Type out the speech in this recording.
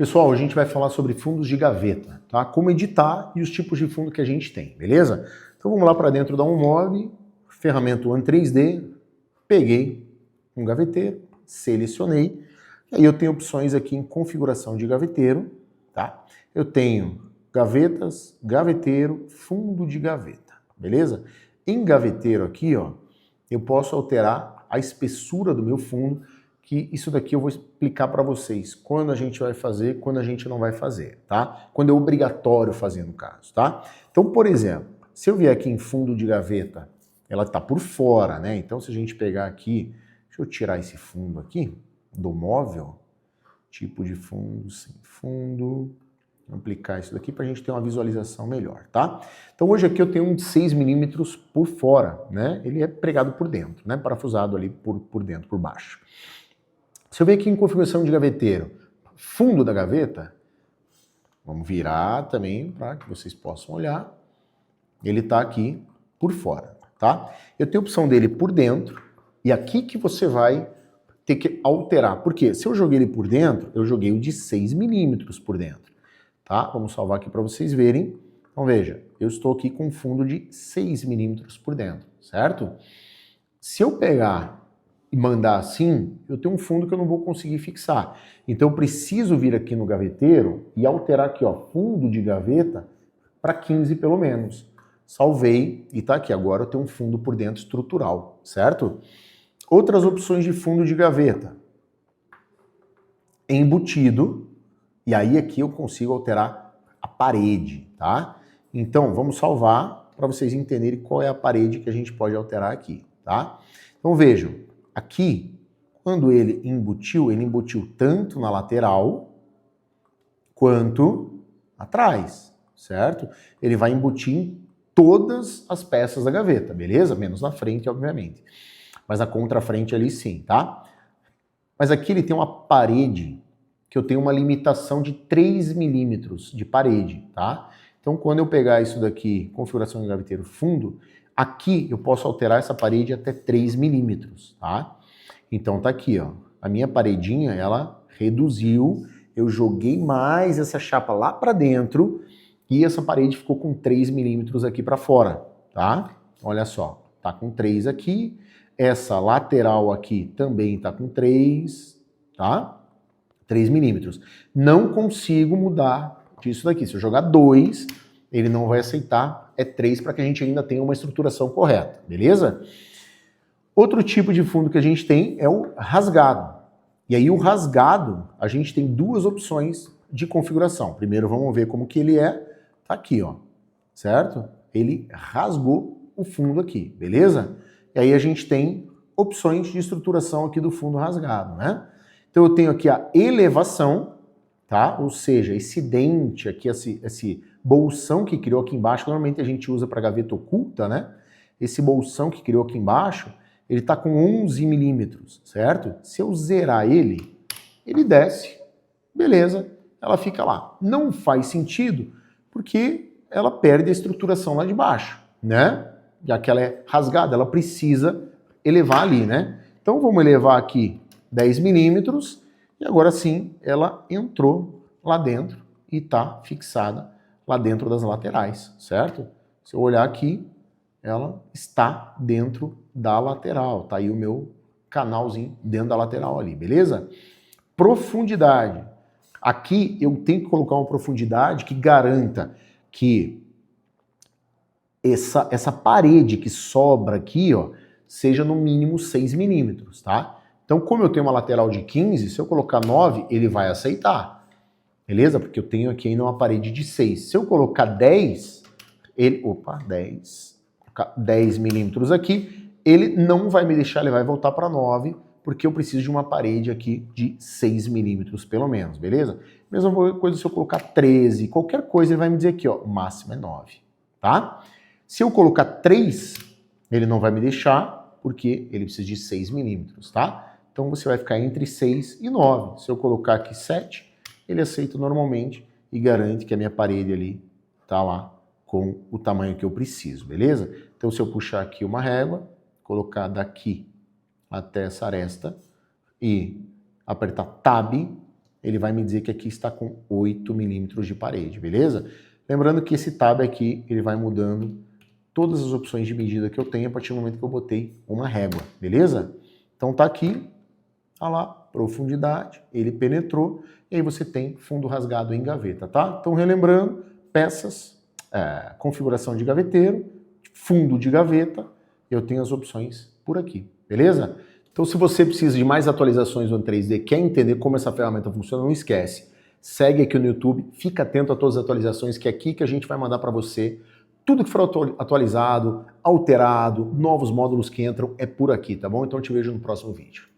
Pessoal, a gente vai falar sobre fundos de gaveta, tá? Como editar e os tipos de fundo que a gente tem, beleza? Então vamos lá para dentro da OneMob, ferramenta One 3D, peguei um gaveteiro, selecionei, e aí eu tenho opções aqui em configuração de gaveteiro, tá? Eu tenho gavetas, gaveteiro, fundo de gaveta, beleza? Em gaveteiro aqui, ó, eu posso alterar a espessura do meu fundo, que isso daqui eu vou explicar para vocês quando a gente vai fazer, quando a gente não vai fazer, tá? Quando é obrigatório fazer no caso, tá? Então, por exemplo, se eu vier aqui em fundo de gaveta, ela tá por fora, né? Então, se a gente pegar aqui, deixa eu tirar esse fundo aqui do móvel, tipo de fundo, sem fundo, aplicar isso daqui para a gente ter uma visualização melhor, tá? Então hoje aqui eu tenho um de 6 milímetros por fora, né? Ele é pregado por dentro, né? Parafusado ali por dentro, por baixo. Se eu ver aqui em configuração de gaveteiro, fundo da gaveta, vamos virar também para que vocês possam olhar. Ele está aqui por fora, tá? Eu tenho a opção dele por dentro e aqui que você vai ter que alterar. Por quê? Se eu joguei ele por dentro, eu joguei o de 6 milímetros por dentro. Tá? Vamos salvar aqui para vocês verem. Então veja, eu estou aqui com um fundo de 6 milímetros por dentro, certo? Se eu pegar e mandar assim, eu tenho um fundo que eu não vou conseguir fixar. Então eu preciso vir aqui no gaveteiro e alterar aqui, ó, fundo de gaveta para 15 pelo menos. Salvei e tá aqui. Agora eu tenho um fundo por dentro estrutural, certo? Outras opções de fundo de gaveta. Embutido. E aí aqui eu consigo alterar a parede, tá? Então vamos salvar para vocês entenderem qual é a parede que a gente pode alterar aqui, tá? Então vejam, aqui, quando ele embutiu tanto na lateral quanto atrás, certo? Ele vai embutir em todas as peças da gaveta, beleza? Menos na frente, obviamente. Mas na contrafrente ali sim, tá? Mas aqui ele tem uma parede que eu tenho uma limitação de 3 milímetros de parede, tá? Então, quando eu pegar isso daqui, configuração de gaveteiro fundo, aqui eu posso alterar essa parede até 3 milímetros, tá? Então, tá aqui, ó. A minha paredinha, ela reduziu, eu joguei mais essa chapa lá para dentro e essa parede ficou com 3 milímetros aqui para fora, tá? Olha só, tá com 3 aqui, essa lateral aqui também tá com 3, tá? 3 milímetros. Não consigo mudar disso daqui. Se eu jogar 2, ele não vai aceitar. É 3 para que a gente ainda tenha uma estruturação correta, beleza? Outro tipo de fundo que a gente tem é o rasgado. E aí o rasgado, a gente tem duas opções de configuração. Primeiro vamos ver como que ele é. Tá aqui, ó. Certo? Ele rasgou o fundo aqui, beleza? E aí a gente tem opções de estruturação aqui do fundo rasgado, né? Então eu tenho aqui a elevação, tá? Ou seja, esse dente aqui, esse bolsão que criou aqui embaixo, que normalmente a gente usa para gaveta oculta, né? Esse bolsão que criou aqui embaixo, ele tá com 11 milímetros, certo? Se eu zerar ele, ele desce, beleza, ela fica lá. Não faz sentido, porque ela perde a estruturação lá de baixo, né? Já que ela é rasgada, ela precisa elevar ali, né? Então vamos elevar aqui 10 milímetros, e agora sim ela entrou lá dentro e está fixada lá dentro das laterais, certo? Se eu olhar aqui, ela está dentro da lateral, tá aí o meu canalzinho dentro da lateral ali, beleza? Profundidade. Aqui eu tenho que colocar uma profundidade que garanta que essa parede que sobra aqui, ó, seja no mínimo 6 milímetros, tá? Então, como eu tenho uma lateral de 15, se eu colocar 9, ele vai aceitar. Beleza? Porque eu tenho aqui ainda uma parede de 6. Se eu colocar 10, 10 milímetros aqui, ele não vai me deixar, ele vai voltar para 9, porque eu preciso de uma parede aqui de 6 milímetros, pelo menos, beleza? Mesma coisa se eu colocar 13, qualquer coisa, ele vai me dizer aqui, ó, o máximo é 9, tá? Se eu colocar 3, ele não vai me deixar, porque ele precisa de 6 milímetros, tá? Então você vai ficar entre 6 e 9. Se eu colocar aqui 7, ele aceita normalmente e garante que a minha parede ali tá lá com o tamanho que eu preciso, beleza? Então se eu puxar aqui uma régua, colocar daqui até essa aresta e apertar Tab, ele vai me dizer que aqui está com 8 milímetros de parede, beleza? Lembrando que esse tab aqui, ele vai mudando todas as opções de medida que eu tenho a partir do momento que eu botei uma régua, beleza? Então tá aqui, olha lá, profundidade, ele penetrou, e aí você tem fundo rasgado em gaveta, tá? Então relembrando, peças, configuração de gaveteiro, fundo de gaveta, eu tenho as opções por aqui, beleza? Então se você precisa de mais atualizações no 3D, quer entender como essa ferramenta funciona, não esquece, segue aqui no YouTube, fica atento a todas as atualizações, que é aqui que a gente vai mandar para você. Tudo que for atualizado, alterado, novos módulos que entram, é por aqui, tá bom? Então eu te vejo no próximo vídeo.